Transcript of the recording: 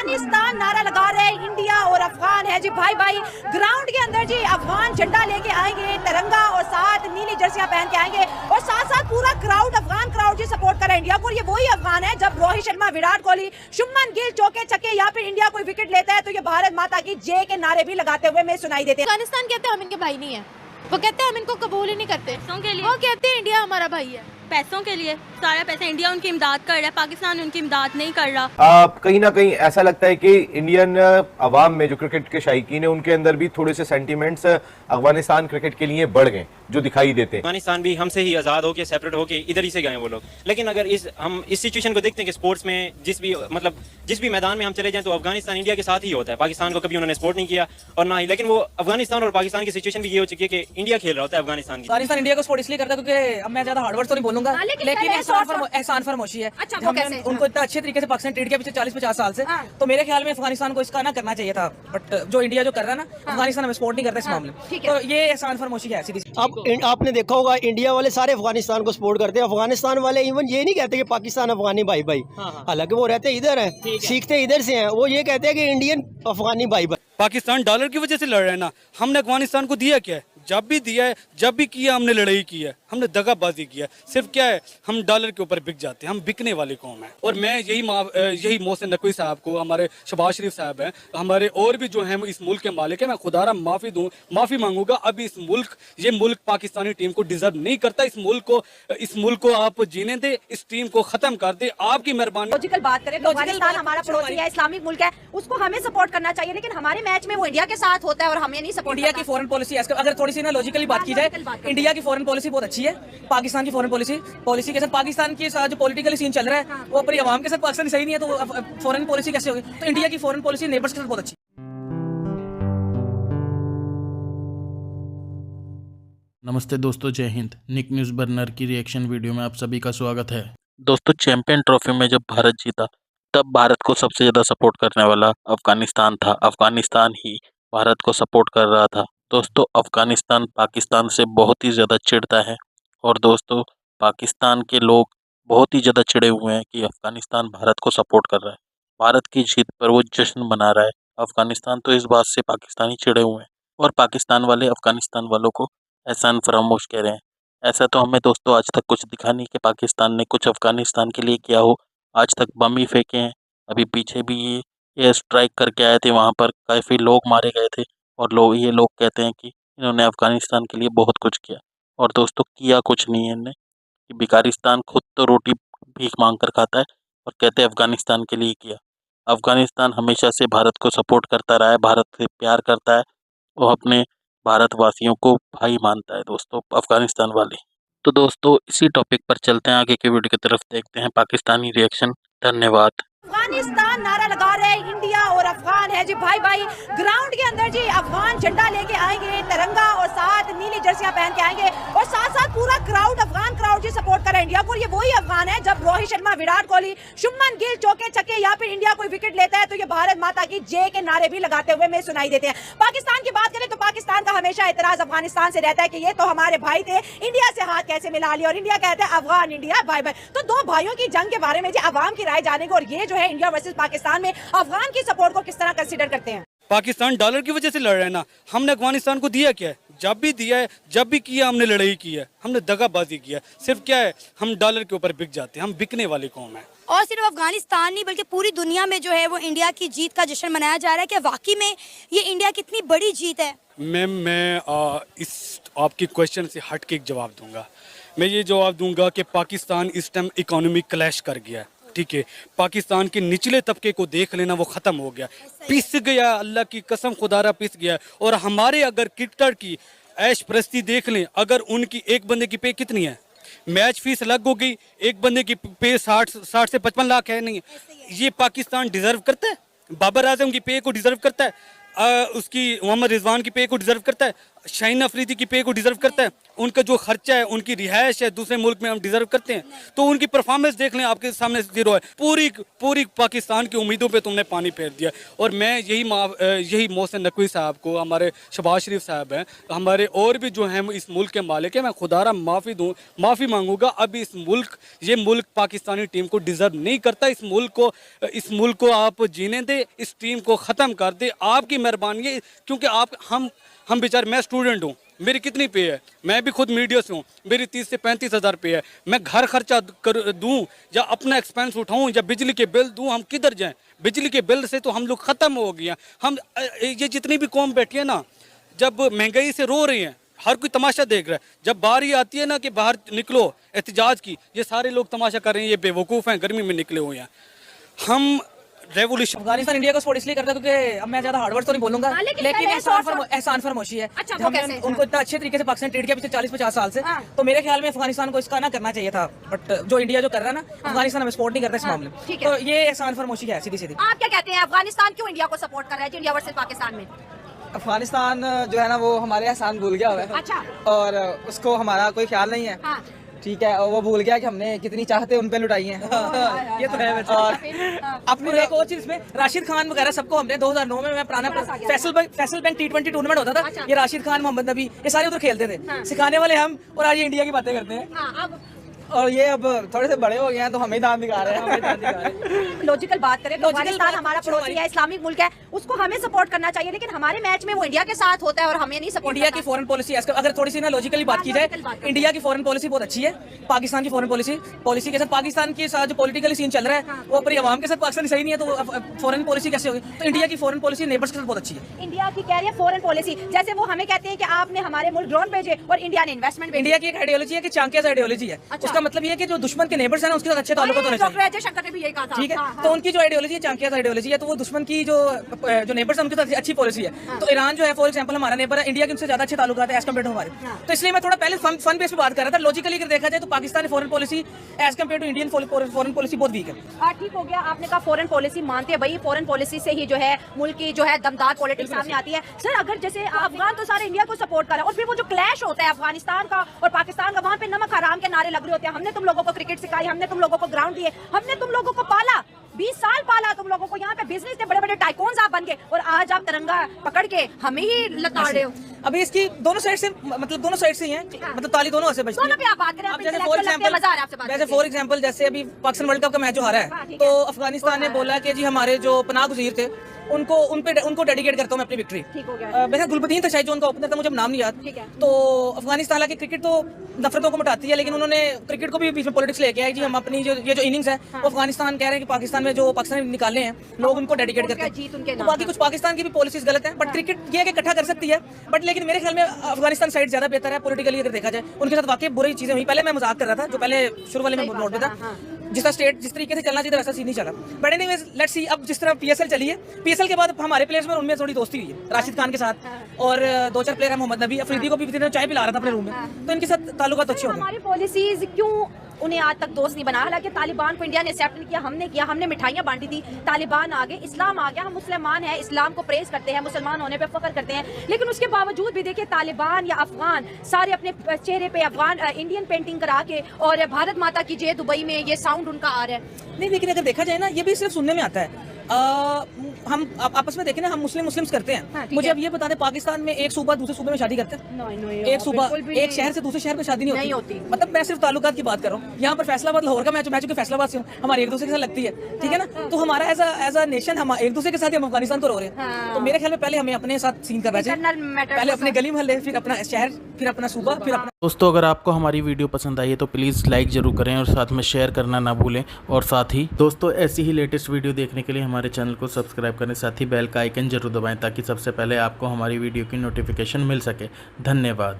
अफगानिस्तान नारा लगा रहे हैं, इंडिया और अफगान है जी भाई भाई। ग्राउंड के अंदर जी अफगान झंडा लेके आएंगे, तिरंगा और साथ नीली जर्सियां पहन के आएंगे और साथ साथ पूरा क्राउड अफगान क्राउड जी सपोर्ट कर रहा है इंडिया को। ये वही अफगान है जब रोहित शर्मा, विराट कोहली, शुभमन गिल चौके छक्के या फिर इंडिया कोई विकेट लेता है तो ये भारत माता की जय के नारे भी लगाते हुए हमें सुनाई देते हैं। अफगानिस्तान कहते हैं हम इनके भाई नहीं है, वो कहते हैं हम इनको कबूल ही नहीं करते। वो कहते हैं इंडिया हमारा भाई है। पैसों के लिए सारा पैसा इंडिया उनकी इमदाद कर रहा है, पाकिस्तान उनकी इमदाद नहीं कर रहा। कहीं ना कहीं ऐसा लगता है कि इंडियन अवाम में जो क्रिकेट के शायकीन है उनके अंदर भी थोड़े से सेंटीमेंट्स अफगानिस्तान क्रिकेट के लिए बढ़ गए जो दिखाई देते हैं। अफगानिस्तान भी हमसे ही आज़ाद होके सेपरेट होके इधर ही से गए वो लोग। लेकिन अगर हम इस सिचुएशन को देखते हैं कि स्पोर्ट्स में जिस भी मैदान में हम चले जाएं तो अफगानिस्तान इंडिया के साथ ही होता है। पाकिस्तान को कभी उन्होंने सपोर्ट नहीं किया और ना ही, लेकिन वो अफगानिस्तान और पाकिस्तान की सिचुएशन भी ये हो चुकी है कि इंडिया खेल रहा होता है अफगानिस्तान की। अफगानिस्तान इंडिया को सपोर्ट इसलिए करता है क्योंकि अब मैं ज्यादा हार्डवर्ड तो नहीं बोलूंगा, लेकिन एहसान फरमोशी है। हमने उनको इतना अच्छे तरीके से पाकिस्तान ट्रीट किया पिछले 40-50 साल से, तो मेरे ख्याल में अफगानिस्तान को इसका ना करना चाहिए था। बट जो इंडिया जो कर रहा है ना, अफगानिस्तान हमें सपोर्ट नहीं करता इस मामले में, तो ये एहसान फरमोशी है। अब आपने देखा होगा इंडिया वाले सारे अफगानिस्तान को सपोर्ट करते हैं। अफगानिस्तान वाले इवन ये नहीं कहते कि पाकिस्तान अफगानी भाई भाई, हालांकि वो रहते इधर हैं, सीखते इधर से हैं। वो ये कहते हैं कि इंडियन अफगानी भाई भाई। पाकिस्तान डॉलर की वजह से लड़ रहे हैं ना, हमने अफगानिस्तान को दिया क्या है? जब भी दिया है, जब भी किया हमने लड़ाई की है, हमने दगाबाजी किया है। सिर्फ क्या है, हम डॉलर के ऊपर बिक जाते हैं, हम बिकने वाली कौम है। और मैं यही मोहसिन नकवी साहब को, हमारे शहबाज शरीफ साहब हैं, हमारे और भी जो हैं इस मुल्क के मालिक हैं, मैं खुदारा माफ़ी मांगूंगा। अभी ये मुल्क पाकिस्तानी टीम को डिजर्व नहीं करता। इस मुल्क को आप जीने दे, इस टीम को खत्म कर दे, आपकी मेहरबानी। लॉजिकल बात करें तो अफगानिस्तान हमारा पड़ोसी है, इस्लामिक मुल्क है, उसको हमें सपोर्ट करना चाहिए, लेकिन हमारे मैच में वो इंडिया के साथ होता है और हमें नहीं सपोर्ट। इंडिया की फॉरेन पॉलिसी, अगर थोड़ी सी ना लॉजिकली बात की जाए, इंडिया की फॉरेन पॉलिसी बहुत अच्छी है। पाकिस्तान की फॉरेन पॉलिसी के साथ, पाकिस्तान के साथ जो पॉलिटिकल सीन चल रहा है वो अपनी आवाम के साथ पाकिस्तान सही नहीं है, तो फॉरेन पॉलिसी कैसे होगी? तो इंडिया की फॉरेन पॉलिसी नेबर्स के साथ बहुत अच्छी। नमस्ते दोस्तों, जय हिंद। निक न्यूज़ बर्नर की रिएक्शन वीडियो में आप सभी का स्वागत है। दोस्तों, चैंपियन ट्रॉफी में जब भारत जीता तब भारत को सबसे ज़्यादा सपोर्ट करने वाला अफगानिस्तान था। अफगानिस्तान ही भारत को सपोर्ट कर रहा था। दोस्तों, अफगानिस्तान पाकिस्तान से बहुत ही ज़्यादा चिढ़ता है और दोस्तों पाकिस्तान के लोग बहुत ही ज़्यादा चिढ़े हुए हैं कि अफगानिस्तान भारत को सपोर्ट कर रहा है। भारत की जीत पर वो जश्न मना रहा है। अफगानिस्तान तो इस बात से पाकिस्तानी चिढ़े हुए हैं और पाकिस्तान वाले अफगानिस्तान वालों को एहसान फरामोश कह रहे हैं। ऐसा तो हमें दोस्तों आज तक कुछ दिखा नहीं कि पाकिस्तान ने कुछ अफगानिस्तान के लिए किया हो। आज तक बम ही फेंके हैं। अभी पीछे भी ये स्ट्राइक करके आए थे, वहाँ पर काफ़ी लोग मारे गए थे और ये लोग कहते हैं कि इन्होंने अफगानिस्तान के लिए बहुत कुछ किया। और दोस्तों, किया कुछ नहीं है इन्होंने। कि भिखारिस्तान खुद तो रोटी भीख मांग कर खाता है और कहते हैं अफगानिस्तान के लिए किया। अफगानिस्तान हमेशा से भारत को सपोर्ट करता रहा है, भारत से प्यार करता है, वो अपने भारतवासियों को भाई मानता है दोस्तों अफगानिस्तान वाले। तो दोस्तों, इसी टॉपिक पर चलते हैं आगे के वीडियो की तरफ, देखते हैं पाकिस्तानी रिएक्शन। धन्यवाद। अफगानिस्तान नारा लगा रहे हैं, इंडिया और अफगान है जी भाई भाई। ग्राउंड के अंदर जी अफगान झंडा लेके आएंगे, तिरंगा और साथ नीली जर्सियां पहन के आएंगे और साथ साथ पूरा क्राउड अफगान क्राउड जी सपोर्ट कर रहा है इंडिया को। ये वही अफगान है जब रोहित शर्मा, विराट कोहली, शुभमन गिल चौके छक्के या फिर इंडिया कोई विकेट लेता है तो ये भारत माता की जय के नारे भी लगाते हुए हमें सुनाई देते हैं। पाकिस्तान की बात करें तो पाकिस्तान का हमेशा एतराज अफगानिस्तान से रहता है कि ये तो हमारे भाई थे, इंडिया से हाथ कैसे मिला लिया, और इंडिया कहता है अफगान इंडिया भाई भाई। तो दो भाइयों की जंग के बारे में जी अवाम की राय जानेंगे और ये जो है इंडिया वर्सेस पाकिस्तान में अफगान की सपोर्ट को किस तरह कंसीडर करते हैं। पाकिस्तान डॉलर की वजह से लड़ रहे हैं ना, हमने अफगानिस्तान को दिया क्या है? जब भी दिया है, जब भी किया हमने लड़ाई की है, हमने दगाबाजी किया है। सिर्फ क्या है, हम डॉलर के ऊपर बिक जाते हैं, हम बिकने वाली कौम है। और सिर्फ अफगानिस्तान नहीं बल्कि पूरी दुनिया में जो है वो इंडिया की जीत का जश्न मनाया जा रहा है। कि वाकई में ये इंडिया कितनी बड़ी जीत है? मैं इस आपकी क्वेश्चन से हट के एक जवाब दूंगा। मैं ये जवाब दूंगा कि पाकिस्तान इस टाइम इकोनॉमी क्लैश कर गया है। ठीक है, पाकिस्तान के निचले तबके को देख लेना, वो ख़त्म हो गया, पिस गया, अल्लाह की कसम खुदारा पिस गया। और हमारे अगर क्रिकेटर की ऐश प्रस्ती देख लें, अगर उनकी एक बंदे की पे कितनी है, मैच फीस अलग हो गई, एक बंदे की पे 60 से 55 लाख है। नहीं, ये पाकिस्तान डिजर्व करता है? बाबर आजम की पे को डिजर्व करता है? उसकी मोहम्मद रिजवान की पे को डिजर्व करता है? शाहीन अफरीदी की पे को डिजर्व करता है? उनका जो खर्चा है, उनकी रिहाइश है दूसरे मुल्क में हम डिजर्व करते हैं? तो उनकी परफॉर्मेंस देख लें, आपके सामने जीरो है। पूरी पाकिस्तान की उम्मीदों पे तुमने पानी फेर दिया। और मैं यही मोहसिन नकवी साहब को, हमारे शहबाज शरीफ साहब हैं, हमारे और भी जो हैं इस मुल्क के मालिक हैं, मैं खुदारा माफ़ी मांगूंगा। अब ये मुल्क पाकिस्तानी टीम को डिजर्व नहीं करता। इस मुल्क को आप जीने दें, इस टीम को ख़त्म कर दे, आपकी मेहरबानी है। क्योंकि हम बेचारे, मैं स्टूडेंट हूँ, मेरी कितनी पे है, मैं भी खुद मीडिया से हूँ, मेरी 30 से 35 हज़ार पे है। मैं घर खर्चा दूँ या अपना एक्सपेंस उठाऊँ या बिजली के बिल दूँ, हम किधर जाएं? बिजली के बिल से तो हम लोग ख़त्म हो गए हैं। हम ये जितनी भी कौम बैठी है ना, जब महंगाई से रो रही हैं, हर कोई तमाशा देख रहा है। जब बारी आती है ना कि बाहर निकलो एहतजाज की, ये सारे लोग तमाशा कर रहे हैं, ये बेवकूफ़ हैं, गर्मी में निकले हुए हैं। हम रेवोल्यूशन अफगानिस्तान इंडिया को सपोर्ट इसलिए करता है क्योंकि अब मैं ज्यादा हार्डवर्ड तो नहीं बोलूंगा, लेकिन एहसान फरमोशी है। हमने उनको इतना अच्छे तरीके से पाकिस्तान ट्रीट किया पिछले 40-50 साल से, तो मेरे ख्याल में अफगानिस्तान को इसका ना करना चाहिए था। बट जो इंडिया जो कर रहा है ना, अफगानिस्तान हमें सपोर्ट नहीं करता इस मामले में, तो ये एहसान फरमोशी है सीधी सीधी। आप क्या कहते हैं, अफगानिस्तान क्यों इंडिया को सपोर्ट कर रहा है इंडिया वर्सेस पाकिस्तान में? अफगानिस्तान जो है ना, वो हमारे एहसान भूल गया हुआ है। अच्छा। और उसको हमारा कोई ख्याल नहीं है। ठीक है, और वो भूल गया कि हमने कितनी चाहते उन पे लुटाई हैं। ये तो है। और अपनी एक और चीज में राशिद खान वगैरह सबको हमने 2009 में, मैं पुराना फैसल बैंक T20 टूर्नामेंट होता था, ये राशिद खान, मोहम्मद नबी, ये सारे उधर खेलते थे, सिखाने वाले हम, और आज ये इंडिया की बातें करते हैं। और ये अब थोड़े से बड़े हो गए हैं तो हमें दाम दिखा रहे हैं। लॉजिकल बात करें तो अफगानिस्तान हमारा पड़ोसी है, इस्लामिक मुल्क है, उसको हमें सपोर्ट करना चाहिए, लेकिन हमारे मैच में वो इंडिया के साथ होता है और हमें नहीं सपोर्ट। इंडिया की फॉरेन पॉलिसी, अगर थोड़ी सी ना लॉजिकली बात की जाए, इंडिया की फॉरेन पॉलिसी बहुत अच्छी है। पाकिस्तान की फॉरेन पॉलिसी के साथ, पाकिस्तान के साथ जो पॉलिटिकल सीन चल रहा है वो अपनी आवाम के साथ पाकिस्तान सही नहीं है, तो फॉरेन पॉलिसी कैसे होगी? तो इंडिया की फॉरेन पॉलिसी नेबर्स के साथ बहुत अच्छी है। इंडिया की कह रही है फॉरेन पॉलिसी, जैसे वो हमें कहते हैं कि आपने हमारे मुल्क ड्रोन भेजे और इंडिया ने इन्वेस्टमेंट भेजी। इंडिया की एक आइडियोलॉजी है कि चांकियाज आइडियोलॉजी है। उसका मतलब ये है कि जो दुश्मन के नेबर्स हैं उसके साथ अच्छे ताल्लुक होने चाहिए। ठीक है, तो उनकी जो आइडियोलॉजी है, चांकियाज आइडियोलॉजी है, तो वो दुश्मन की जो नेबर्स हैं उनके साथ अच्छी पॉलिसी है। तो ईरान जो है फॉर एग्जांपल हमारा नेबर है, इंडिया के उनसे ज्यादा अच्छे ताल्लुक है एज कम्पेयर टू हमारे। तो इसलिए मैं थोड़ा पहले फन बेस पे बात कर रहा था। लॉजिकली अगर देखा जाए तो Pakistani foreign policy as compare to Indian foreign policy बहुत वीक है। ठीक हो गया, आपने कहा फॉरेन पॉलिसी मानते हैं भाई, फॉरेन पॉलिसी से ही जो है मुल्क की जो है दमदार पॉलिटिक्स सामने आती है। सर अगर जैसे अफगान तो सारे इंडिया को सपोर्ट कर रहे हैं, और फिर वो जो क्लैश होता है अफगानिस्तान का और पाकिस्तान का, वहाँ पे नमक हराम के नारे लग रहे होते हैं, हमने तुम लोगों को क्रिकेट सिखाई, हमने तुम लोगों को ग्राउंड दिए, हमने तुम लोगों को पाला, 20 साल पाला तुम लोगों को, यहाँ पे बिजनेस के बड़े बड़े टाइकून्स आप बन गए, और आज आप तिरंगा पकड़ के हमें ही लताड़ रहे हो। अभी इसकी दोनों साइड से, मतलब दोनों साइड से ही है, मतलब ताली दोनों से बजती है। दोनों पे आप बात करें, जैसे फॉर एग्जांपल जैसे अभी पाकिस्तान वर्ल्ड कप का मैच जो हारा है, तो अफगानिस्तान ने बोला कि जी हमारे जो पनाह गुज़ीर थे उनको डेडिकेट करता हूँ मैं अपनी विक्ट्री। वैसे गुलबदीन था शायद जो उनका ओपनर था, मुझे नाम नहीं याद। तो अफगानिस्तान हालांकि क्रिकेट तो नफरतों को मिटाती है, लेकिन उन्होंने क्रिकेट को भी बीच में पॉलिटिक्स लेके आए जी हम अपनी जो इनिंग्स है वो अफगानिस्तान कह रहे हैं कि पाकिस्तान में जो पाकिस्तान निकाले हैं लोग उनको डेडिकेट करते हैं। तो बाकी कुछ पाकिस्तान की भी पॉलिसीज गलत है, बट क्रिकेट ये है कि इकट्ठा कर सकती है। बट लेकिन मेरे ख्याल में अफगानिस्तान साइड ज्यादा बेहतर है पॉलिटिकली अगर देखा जाए। उनके साथ वाकई बुरी चीजें हुई। पहले मैं मजाक कर रहा था, जो पहले शुरू वाले में नोट पे था, जिस तरीके से चलना चाहिए वैसा सीन नहीं चला। बट एनीवेज लेट्स सी, अब जिस तरह PSL चली है, PSL के बाद हमारे प्लेयर्स में उनमें थोड़ी दोस्ती हुई है राशिद खान के साथ, और 2-4 प्लेयर है, मोहम्मद नबी, अफरीदी को भी चाय पिला रहा था अपने रूम में, तो इनके साथ ताल्लुकात अच्छे हो गए। हमारी पॉलिसीज क्यों उन्हें आज तक दोस्त नहीं बना? हालांकि तालिबान को इंडिया ने एक्सेप्ट नहीं किया, हमने मिठाइयाँ बांटी थी, तालिबान आ गए, इस्लाम आ गया, हम मुसलमान हैं, इस्लाम को प्रेस करते हैं, मुसलमान होने पे फख्र करते हैं, लेकिन उसके बावजूद भी देखिए तालिबान या अफगान सारे अपने चेहरे पे अफगान इंडियन पेंटिंग करा के और भारत माता की जय दुबई में ये साउंड उनका आ रहा है। नहीं, लेकिन अगर देखा जाए ना, ये भी सिर्फ सुनने में आता है। हम आपस में देखें ना, हम मुस्लिम्स करते हैं। मुझे अब ये बता दें, पाकिस्तान में एक सूबा दूसरे सूबे में शादी करते हैं? एक सूबा एक शहर से दूसरे शहर में शादी नहीं होती। मतलब मैं सिर्फ ताल्लुकात की बात कर रहा हूँ। यहाँ पर फैसलाबाद लाहौर का मैच चूंकि फैसलाबाद से हूँ, हमारी एक दूसरे के साथ लगती है, ठीक है ना, तो हमारा एज अ नेशन हम एक दूसरे के साथ हम अफगानिस्तान को रो रहे हैं। तो मेरे ख्याल में पहले हमें अपने साथ सीन करना चाहिए, पहले अपने गली मोहल्ले, फिर अपना शहर, फिर अपना सूबा, फिर अपना। दोस्तों अगर आपको हमारी वीडियो पसंद आई है तो प्लीज़ लाइक ज़रूर करें और साथ में शेयर करना ना भूलें। और साथ ही दोस्तों ऐसी ही लेटेस्ट वीडियो देखने के लिए हमारे चैनल को सब्सक्राइब करें, साथ ही बेल का आइकन जरूर दबाएं ताकि सबसे पहले आपको हमारी वीडियो की नोटिफिकेशन मिल सके। धन्यवाद।